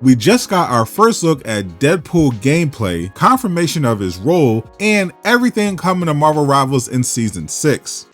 We just got our first look at Deadpool gameplay, confirmation of his role, and everything coming to Marvel Rivals in Season 6.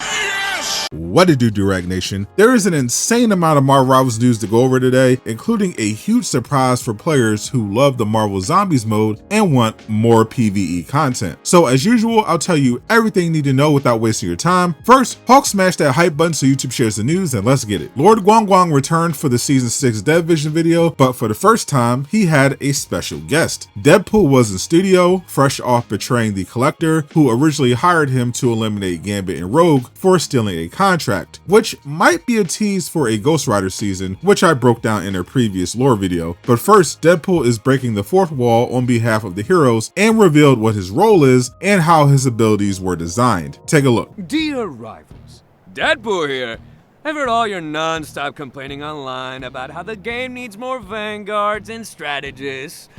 What to do, Durag Nation? There is an insane amount of Marvel Rivals news to go over today, including a huge surprise for players who love the Marvel Zombies mode and want more PVE content. So as usual, I'll tell you everything you need to know without wasting your time. First, Hulk smash that hype button so YouTube shares the news, and let's get it. Lord Guang returned for the Season 6 Dev Vision video, but for the first time, he had a special guest. Deadpool was in studio, fresh off betraying the Collector, who originally hired him to eliminate Gambit and Rogue for stealing a contract, which might be a tease for a Ghost Rider season, which I broke down in a previous lore video. But first, Deadpool is breaking the fourth wall on behalf of the heroes and revealed what his role is and how his abilities were designed. Take a look. Dear rivals, Deadpool here. I've heard all your non-stop complaining online about how the game needs more Vanguards and Strategists,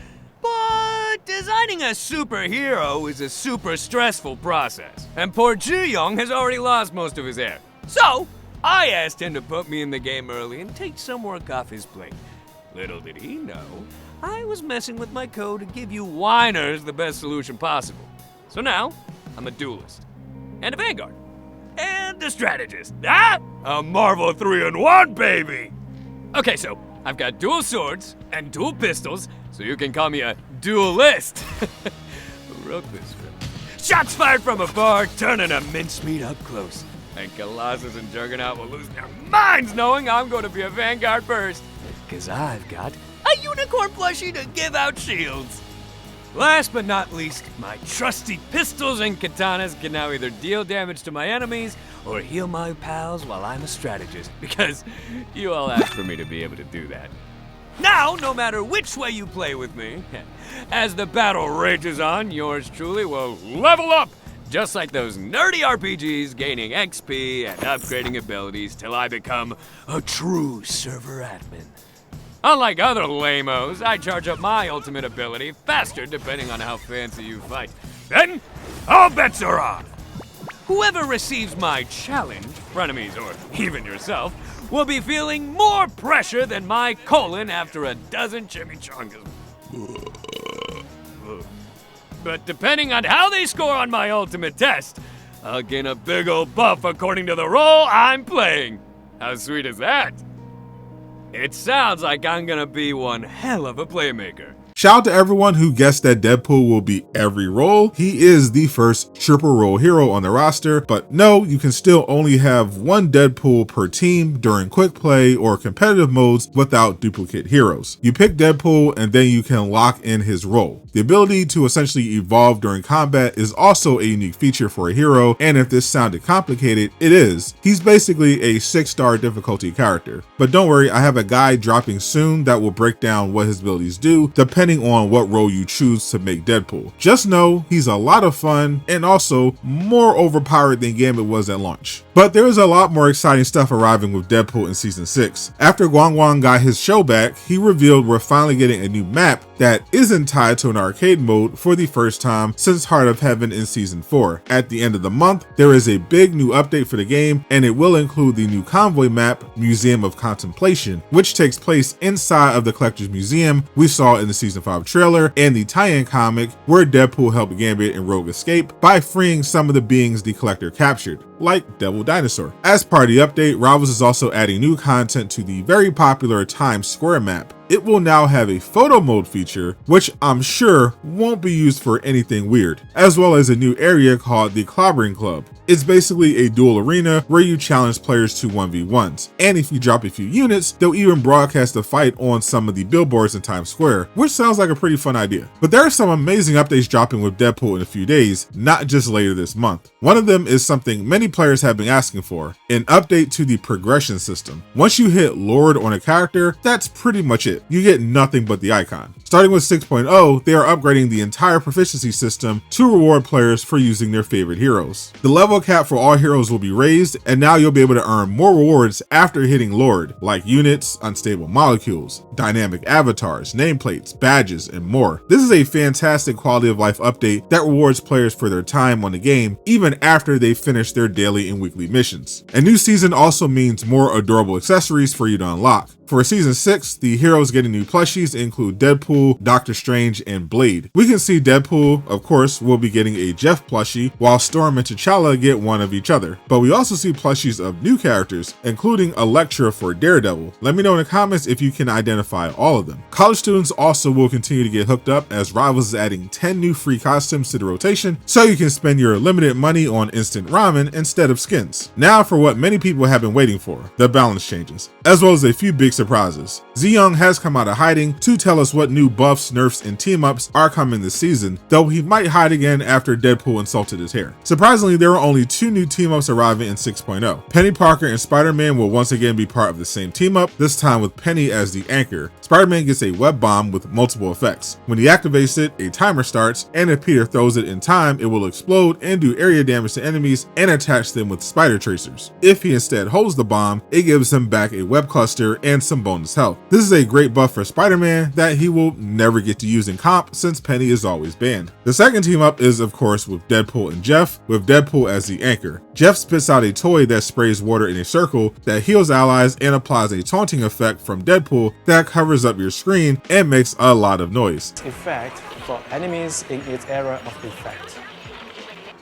but designing a superhero is a super stressful process, and poor Ji-Young has already lost most of his hair. So, I asked him to put me in the game early and take some work off his plate. Little did he know, I was messing with my code to give you whiners the best solution possible. So now, I'm a Duelist, and a Vanguard, and a Strategist. A Marvel 3-in-1, baby! Okay, so, I've got dual swords and dual pistols, so you can call me a Duelist. Who wrote this film? Shots fired from afar, turning a mincemeat up close. And Colossus and Juggernaut will lose their minds knowing I'm going to be a Vanguard first. Cause I've got a unicorn plushie to give out shields. Last but not least, my trusty pistols and katanas can now either deal damage to my enemies or heal my pals while I'm a strategist, because you all asked for me to be able to do that. Now, no matter which way you play with me, as the battle rages on, yours truly will level up, just like those nerdy RPGs, gaining XP and upgrading abilities till I become a true server admin. Unlike other lamos, I charge up my ultimate ability faster depending on how fancy you fight. Then, all bets are on! Whoever receives my challenge, frenemies or even yourself, will be feeling more pressure than my colon after a dozen chimichangas. But depending on how they score on my ultimate test, I'll gain a big ol' buff according to the role I'm playing. How sweet is that? It sounds like I'm gonna be one hell of a playmaker. Shout out to everyone who guessed that Deadpool will be every role. He is the first triple role hero on the roster, but no, you can still only have one Deadpool per team during quick play or competitive modes without duplicate heroes. You pick Deadpool and then you can lock in his role. The ability to essentially evolve during combat is also a unique feature for a hero, and if this sounded complicated, it is. He's basically a 6-star difficulty character. But don't worry, I have a guide dropping soon that will break down what his abilities do, depending on what role you choose to make Deadpool. Just know he's a lot of fun and also more overpowered than Gambit was at launch. But there is a lot more exciting stuff arriving with Deadpool in Season 6. After Guang got his show back, he revealed we're finally getting a new map that isn't tied to an arcade mode for the first time since Heart of Heaven in Season 4. At the end of the month, there is a big new update for the game, and it will include the new convoy map, Museum of Contemplation, which takes place inside of the Collector's Museum we saw in the Season 5 trailer and the tie-in comic where Deadpool helped Gambit and Rogue escape by freeing some of the beings the Collector captured, like Devil Dinosaur. As part of the update, Rivals is also adding new content to the very popular Times Square map. It will now have a photo mode feature, which I'm sure won't be used for anything weird, as well as a new area called the Clobbering Club. It's basically a duel arena where you challenge players to 1v1s, and if you drop a few units, they'll even broadcast the fight on some of the billboards in Times Square, which sounds like a pretty fun idea. But there are some amazing updates dropping with Deadpool in a few days, not just later this month. One of them is something many players have been asking for, an update to the progression system. Once you hit Lord on a character, that's pretty much it. You get nothing but the icon. Starting with 6.0, they are upgrading the entire proficiency system to reward players for using their favorite heroes. The level cap for all heroes will be raised, and now you'll be able to earn more rewards after hitting Lord, like units, unstable molecules, dynamic avatars, nameplates, badges, and more. This is a fantastic quality of life update that rewards players for their time on the game, even after they finish their daily and weekly missions. A new season also means more adorable accessories for you to unlock. For season 6, the heroes getting new plushies include Deadpool, Doctor Strange, and Blade. We can see Deadpool, of course, will be getting a Jeff plushie, while Storm and T'Challa get one of each other. But we also see plushies of new characters, including Elektra for Daredevil. Let me know in the comments if you can identify all of them. College students also will continue to get hooked up as Rivals is adding 10 new free costumes to the rotation, so you can spend your limited money on instant ramen instead of skins. Now for what many people have been waiting for, the balance changes, as well as a few big surprises. Zeyoung has come out of hiding to tell us what new buffs, nerfs, and team-ups are coming this season, though he might hide again after Deadpool insulted his hair. Surprisingly, there were only 2 new team-ups arriving in 6.0. Penny Parker and Spider-Man will once again be part of the same team-up, this time with Penny as the anchor. Spider-Man gets a web bomb with multiple effects. When he activates it, a timer starts, and if Peter throws it in time, it will explode and do area damage to enemies and attach them with spider tracers. If he instead holds the bomb, it gives him back a web cluster and some bonus health. This is a great buff for Spider-Man that he will never get to use in comp since Penny is always banned. The second team up is of course with Deadpool and Jeff, with Deadpool as the anchor. Jeff spits out a toy that sprays water in a circle that heals allies and applies a taunting effect from Deadpool that covers up your screen and makes a lot of noise. Effect for enemies in its area of effect.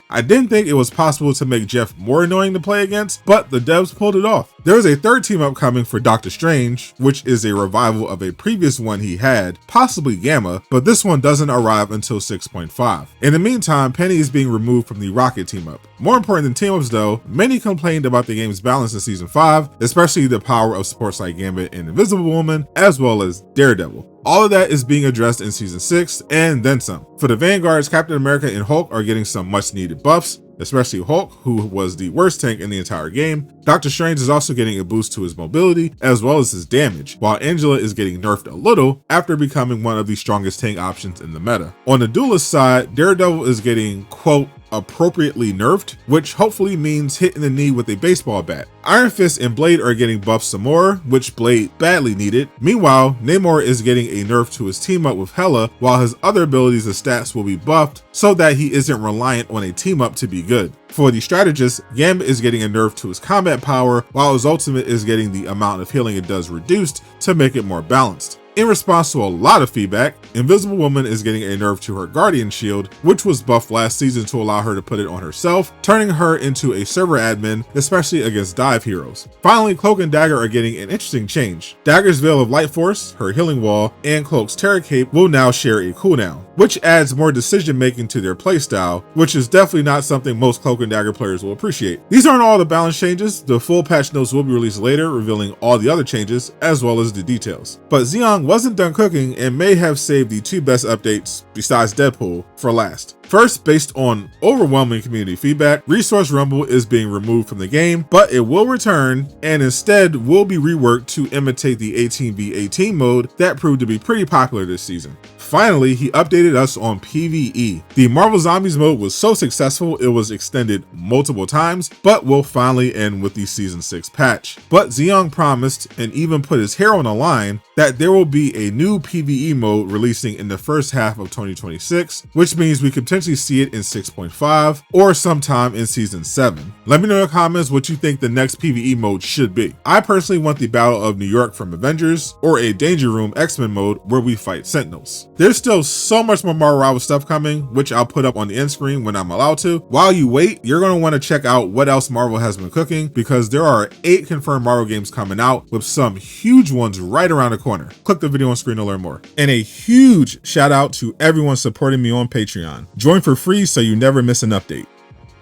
I didn't think it was possible to make Jeff more annoying to play against, but the devs pulled it off. There is a third team up coming for Doctor Strange, which is a revival of a previous one he had, possibly Gamma, but this one doesn't arrive until 6.5. In the meantime, Penny is being removed from the Rocket team up. More important than team ups though, many complained about the game's balance in season 5, especially the power of supports like Gambit and Invisible Woman, as well as Daredevil. All of that is being addressed in season 6 and then some. For the Vanguards, Captain America and Hulk are getting some much needed buffs, especially Hulk, who was the worst tank in the entire game. Doctor Strange is also getting a boost to his mobility as well as his damage, while Angela is getting nerfed a little after becoming one of the strongest tank options in the meta. On the Duelist side, Daredevil is getting, quote, appropriately nerfed, which hopefully means hitting the knee with a baseball bat. Iron Fist and Blade are getting buffed some more, which Blade badly needed. Meanwhile, Namor is getting a nerf to his team up with Hela, while his other abilities and stats will be buffed so that he isn't reliant on a team up to be good. For the Strategist, Gambit is getting a nerf to his combat power, while his ultimate is getting the amount of healing it does reduced to make it more balanced. In response to a lot of feedback, Invisible Woman is getting a nerf to her Guardian Shield, which was buffed last season to allow her to put it on herself, turning her into a server admin, especially against dive heroes. Finally, Cloak and Dagger are getting an interesting change. Dagger's Veil of Light Force, her healing wall, and Cloak's Terra Cape will now share a cooldown, which adds more decision making to their playstyle, which is definitely not something most Cloak and Dagger players will appreciate. These aren't all the balance changes. The full patch notes will be released later, revealing all the other changes as well as the details. But Zeyoung wasn't done cooking and may have saved the 2 best updates besides Deadpool for last. First, based on overwhelming community feedback, Resource Rumble is being removed from the game, but it will return and instead will be reworked to imitate the 18v18 mode that proved to be pretty popular this season. Finally, he updated us on PVE. The Marvel Zombies mode was so successful it was extended multiple times, but will finally end with the season 6 patch. But Zeyoung promised and even put his hair on the line that there will be a new PVE mode releasing in the first half of 2026, which means we could potentially see it in 6.5 or sometime in season 7. Let me know in the comments what you think the next PVE mode should be. I personally want the Battle of New York from Avengers or a Danger Room X-Men mode where we fight Sentinels. There's still so much more Marvel Rivals stuff coming, which I'll put up on the end screen when I'm allowed to. While you wait, you're going to want to check out what else Marvel has been cooking, because there are 8 confirmed Marvel games coming out, with some huge ones right around the corner. Click the video on screen to learn more. And a huge shout out to everyone supporting me on Patreon. Join for free so you never miss an update.